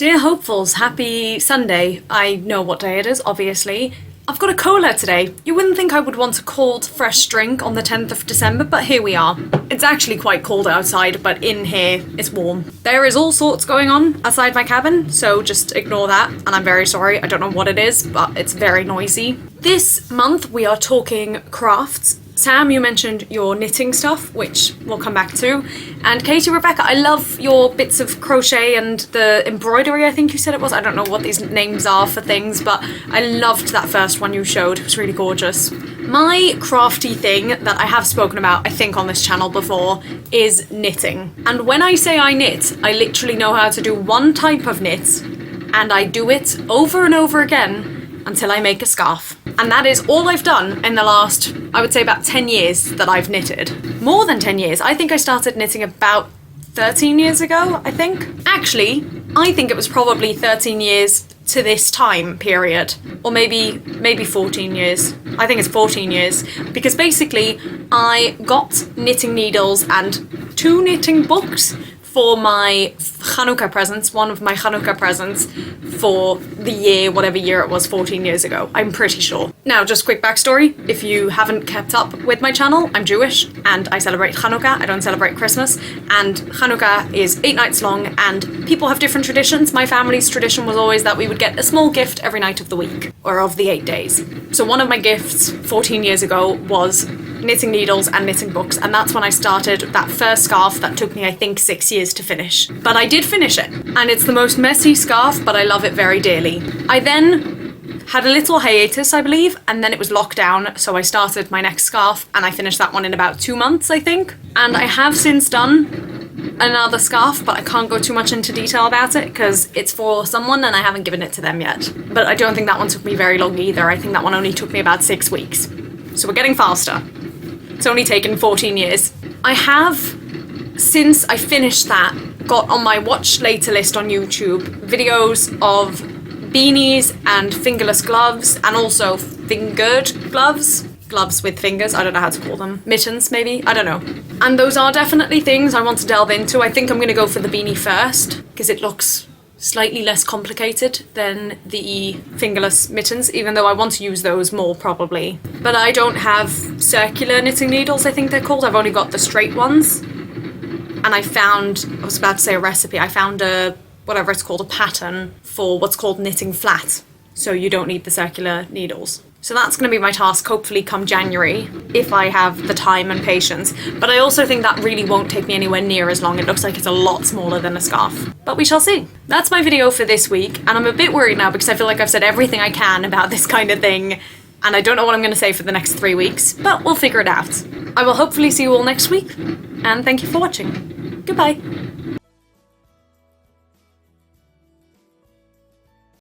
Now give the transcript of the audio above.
Dear hopefuls, happy Sunday. I know what day it is, obviously. I've got a cola today. You wouldn't think I would want a cold, fresh drink on the 10th of December, but here we are. It's actually quite cold outside, but in here, it's warm. There is all sorts going on outside my cabin, so just ignore that, and I'm very sorry. I don't know what it is, but it's very noisy. This month, we are talking crafts. Sam, you mentioned your knitting stuff, which we'll come back to. And KATIE-REBEKAH, I love your bits of crochet and the embroidery, I think you said it was. I don't know what these names are for things, but I loved that first one you showed. It was really gorgeous. My crafty thing that I have spoken about, I think, on this channel before, is knitting. And when I say I knit, I literally know how to do one type of knit, and I do it over and over again until I make a scarf. And that is all I've done in the last, I would say, about 10 years that I've knitted. More than 10 years. I think I started knitting about 13 years ago, I think. Actually, I think it was probably 13 years to this time period, or maybe 14 years. I think it's 14 years, because basically I got knitting needles and 2 knitting books for my Hanukkah presents, one of my Hanukkah presents for the year, whatever year it was, 14 years ago, I'm pretty sure. Now, just quick backstory, if you haven't kept up with my channel, I'm Jewish and I celebrate Hanukkah, I don't celebrate Christmas, and Hanukkah is 8 nights long and people have different traditions. My family's tradition was always that we would get a small gift every night of the week, or of the 8 days. So one of my gifts 14 years ago was knitting needles and knitting books, and that's when I started that first scarf that took me, I think, 6 years to finish. But I did finish it, and it's the most messy scarf, but I love it very dearly. I then had a little hiatus, I believe, and then it was lockdown, so I started my next scarf, and I finished that one in about 2 months, I think. And I have since done another scarf, but I can't go too much into detail about it because it's for someone and I haven't given it to them yet. But I don't think that one took me very long either. I think that one only took me about 6 weeks. So we're getting faster. It's only taken 14 years. I have, since I finished that, got on my watch later list on YouTube videos of beanies and fingerless gloves, and also fingered gloves. Gloves with fingers, I don't know how to call them. Mittens, maybe? I don't know. And those are definitely things I want to delve into. I think I'm gonna go for the beanie first, because it looks slightly less complicated than the fingerless mittens, even though I want to use those more probably. But I don't have circular knitting needles, I think they're called. I've only got the straight ones. And I found, I was about to say a recipe, I found a, whatever it's called, a pattern for what's called knitting flat. So you don't need the circular needles. So that's going to be my task, hopefully come January, if I have the time and patience. But I also think that really won't take me anywhere near as long. It looks like it's a lot smaller than a scarf. But we shall see. That's my video for this week, and I'm a bit worried now because I feel like I've said everything I can about this kind of thing, and I don't know what I'm going to say for the next 3 weeks, but we'll figure it out. I will hopefully see you all next week, and thank you for watching. Goodbye.